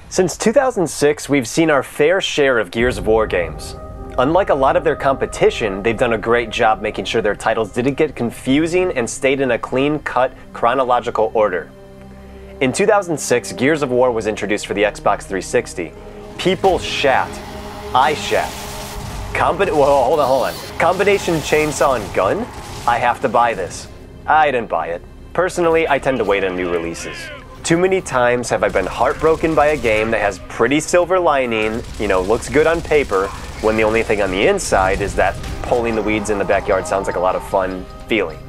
Since 2006, we've seen our fair share of Gears of War games. Unlike a lot of their competition, they've done a great job making sure their titles didn't get confusing and stayed in a clean-cut, chronological order. In 2006, Gears of War was introduced for the Xbox 360. People shat. I shat. Hold on. Combination chainsaw and gun? I have to buy this. I didn't buy it. Personally, I tend to wait on new releases. Too many times have I been heartbroken by a game that has pretty silver lining, looks good on paper, when the only thing on the inside is that pulling the weeds in the backyard sounds like a lot of fun feeling.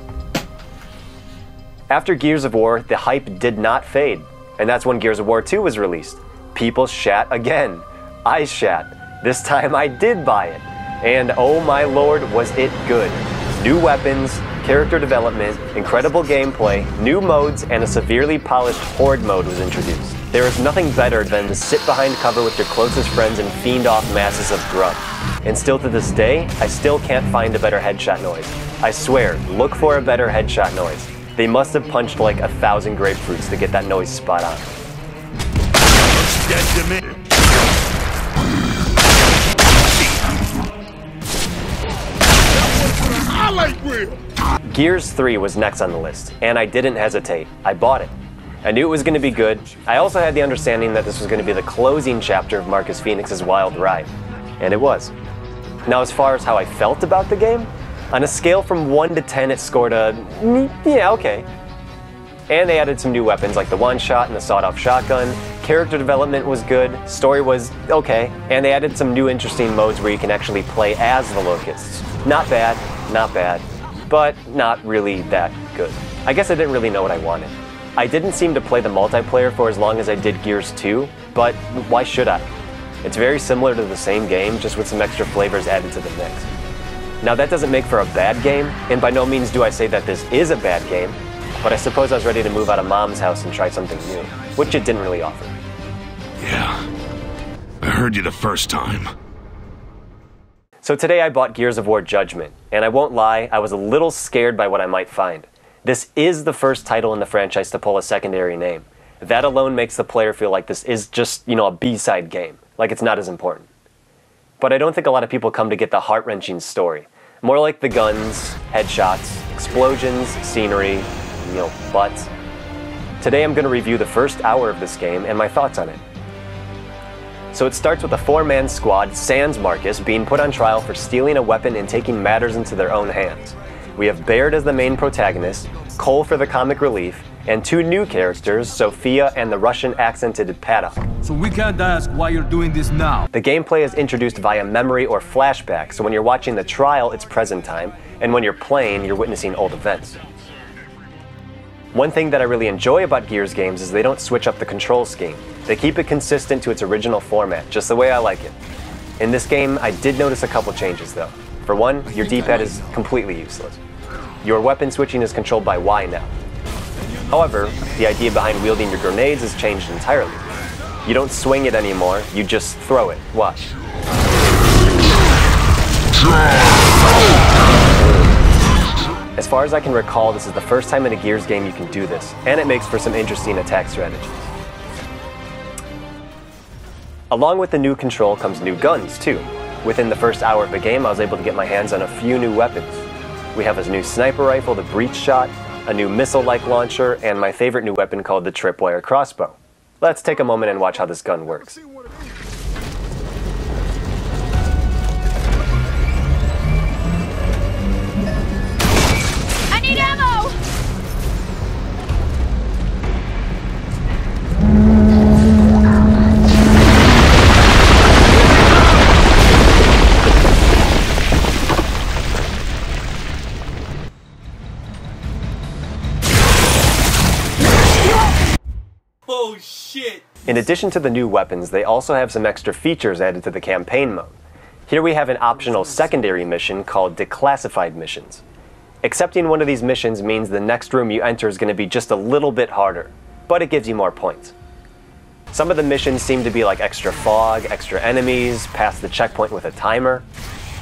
After Gears of War, the hype did not fade, and that's when Gears of War 2 was released. People shat again. I shat. This time I did buy it. And oh my lord, was it good. New weapons, character development, incredible gameplay, new modes, and a severely polished horde mode was introduced. There is nothing better than to sit behind cover with your closest friends and fiend off masses of grub. And still to this day, I still can't find a better headshot noise. I swear, look for a better headshot noise. They must have punched like 1,000 grapefruits to get that noise spot on. Gears 3 was next on the list, and I didn't hesitate. I bought it. I knew it was going to be good. I also had the understanding that this was going to be the closing chapter of Marcus Phoenix's wild ride, and it was. Now, as far as how I felt about the game, on a scale from 1 to 10, it scored a, yeah, okay. And they added some new weapons like the one-shot and the sawed-off shotgun. Character development was good, story was okay, and they added some new interesting modes where you can actually play as the Locusts. Not bad, but not really that good. I guess I didn't really know what I wanted. I didn't seem to play the multiplayer for as long as I did Gears 2, but why should I? It's very similar to the same game, just with some extra flavors added to the mix. Now that doesn't make for a bad game, and by no means do I say that this is a bad game, but I suppose I was ready to move out of Mom's house and try something new, which it didn't really offer. Yeah, I heard you the first time. So today I bought Gears of War Judgement, and I won't lie, I was a little scared by what I might find. This is the first title in the franchise to pull a secondary name. That alone makes the player feel like this is just, a B-side game, like it's not as important. But I don't think a lot of people come to get the heart-wrenching story. More like the guns, headshots, explosions, scenery, butts. Today I'm going to review the first hour of this game and my thoughts on it. So it starts with a 4-man squad, sans Marcus, being put on trial for stealing a weapon and taking matters into their own hands. We have Burd as the main protagonist, Cole for the comic relief, and 2 new characters, Sophia and the Russian-accented Paddock. So we can't ask why you're doing this now. The gameplay is introduced via memory or flashback, so when you're watching the trial, it's present time, and when you're playing, you're witnessing old events. One thing that I really enjoy about Gears games is they don't switch up the control scheme. They keep it consistent to its original format, just the way I like it. In this game, I did notice a couple changes though. For one, your D-pad is completely useless. Your weapon switching is controlled by Y now. However, the idea behind wielding your grenades has changed entirely. You don't swing it anymore, you just throw it. Watch. As far as I can recall, this is the first time in a Gears game you can do this, and it makes for some interesting attack strategies. Along with the new control comes new guns, too. Within the first hour of the game, I was able to get my hands on a few new weapons. We have a new sniper rifle, the breach shot, a new missile-like launcher, and my favorite new weapon called the tripwire crossbow. Let's take a moment and watch how this gun works. I need ammo! Oh shit! In addition to the new weapons, they also have some extra features added to the campaign mode. Here we have an optional secondary mission called Declassified Missions. Accepting one of these missions means the next room you enter is going to be just a little bit harder, but it gives you more points. Some of the missions seem to be like extra fog, extra enemies, past the checkpoint with a timer.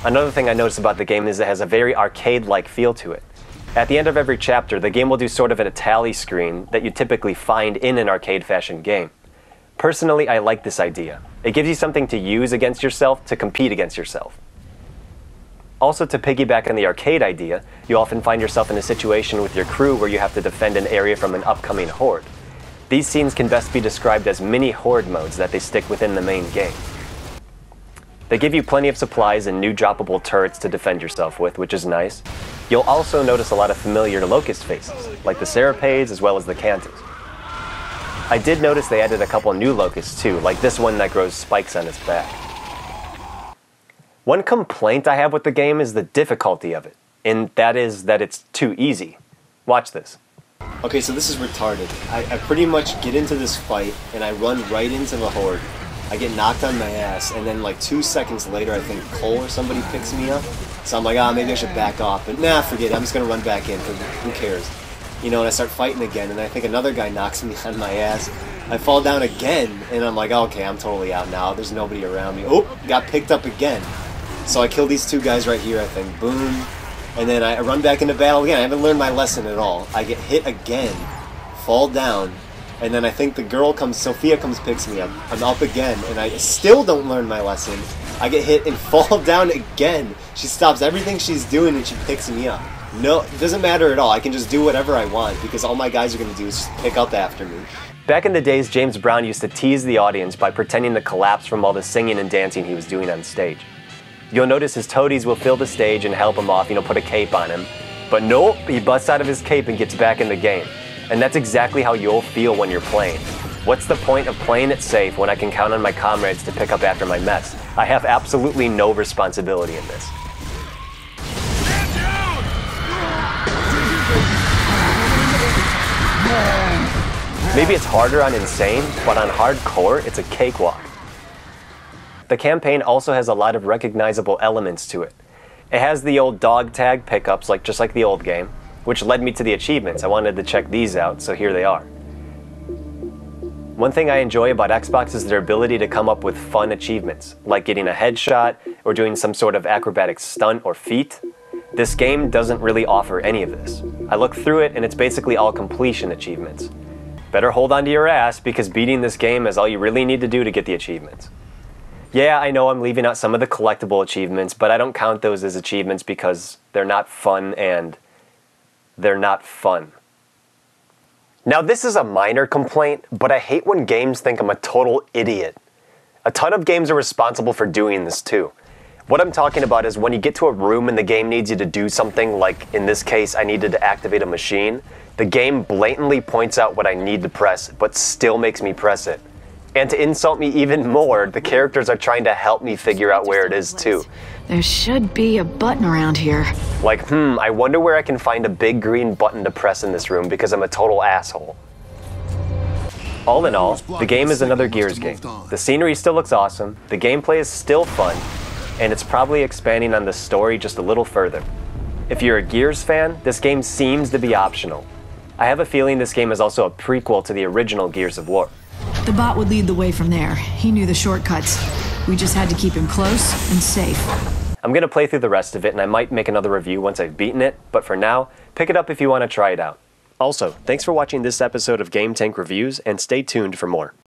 Another thing I noticed about the game is it has a very arcade-like feel to it. At the end of every chapter, the game will do sort of a tally screen that you typically find in an arcade-fashion game. Personally, I like this idea. It gives you something to use against yourself to compete against yourself. Also, to piggyback on the arcade idea, you often find yourself in a situation with your crew where you have to defend an area from an upcoming horde. These scenes can best be described as mini horde modes that they stick within the main game. They give you plenty of supplies and new droppable turrets to defend yourself with, which is nice. You'll also notice a lot of familiar locust faces, like the Serapades as well as the Cantus. I did notice they added a couple new locusts too, like this one that grows spikes on its back. One complaint I have with the game is the difficulty of it, and that is that it's too easy. Watch this. Okay, so this is retarded. I pretty much get into this fight, and I run right into the horde. I get knocked on my ass, and then like 2 seconds later, I think Cole or somebody picks me up. So I'm like, maybe I should back off. But nah, forget it. I'm just gonna run back in, because who cares? You know, and I start fighting again, and I think another guy knocks me on my ass. I fall down again, and I'm like, okay, I'm totally out now. There's nobody around me. Oh, got picked up again. So I kill these two guys right here, I think. Boom. And then I run back into battle again. I haven't learned my lesson at all. I get hit again, fall down, and then I think the girl comes, Sophia comes, picks me up. I'm up again, and I still don't learn my lesson. I get hit and fall down again. She stops everything she's doing and she picks me up. No, it doesn't matter at all. I can just do whatever I want because all my guys are going to do is just pick up after me. Back in the days, James Brown used to tease the audience by pretending to collapse from all the singing and dancing he was doing on stage. You'll notice his toadies will fill the stage and help him off, put a cape on him. But nope, he busts out of his cape and gets back in the game. And that's exactly how you'll feel when you're playing. What's the point of playing it safe when I can count on my comrades to pick up after my mess? I have absolutely no responsibility in this. Maybe it's harder on Insane, but on Hardcore, it's a cakewalk. The campaign also has a lot of recognizable elements to it. It has the old dog tag pickups, just like the old game, which led me to the achievements. I wanted to check these out, so here they are. One thing I enjoy about Xbox is their ability to come up with fun achievements, like getting a headshot or doing some sort of acrobatic stunt or feat. This game doesn't really offer any of this. I looked through it and it's basically all completion achievements. Better hold on to your ass because beating this game is all you really need to do to get the achievements. Yeah, I know I'm leaving out some of the collectible achievements, but I don't count those as achievements because they're not fun and they're not fun. Now this is a minor complaint, but I hate when games think I'm a total idiot. A ton of games are responsible for doing this too. What I'm talking about is when you get to a room and the game needs you to do something, like in this case I needed to activate a machine, the game blatantly points out what I need to press, but still makes me press it. And to insult me even more, the characters are trying to help me figure out where it is too. There should be a button around here. Like, I wonder where I can find a big green button to press in this room because I'm a total asshole. All in all, the game is another Gears game. The scenery still looks awesome, the gameplay is still fun, and it's probably expanding on the story just a little further. If you're a Gears fan, this game seems to be optional. I have a feeling this game is also a prequel to the original Gears of War. The bot would lead the way from there. He knew the shortcuts. We just had to keep him close and safe. I'm going to play through the rest of it and I might make another review once I've beaten it, but for now, pick it up if you want to try it out. Also, thanks for watching this episode of Game Tank Reviews and stay tuned for more.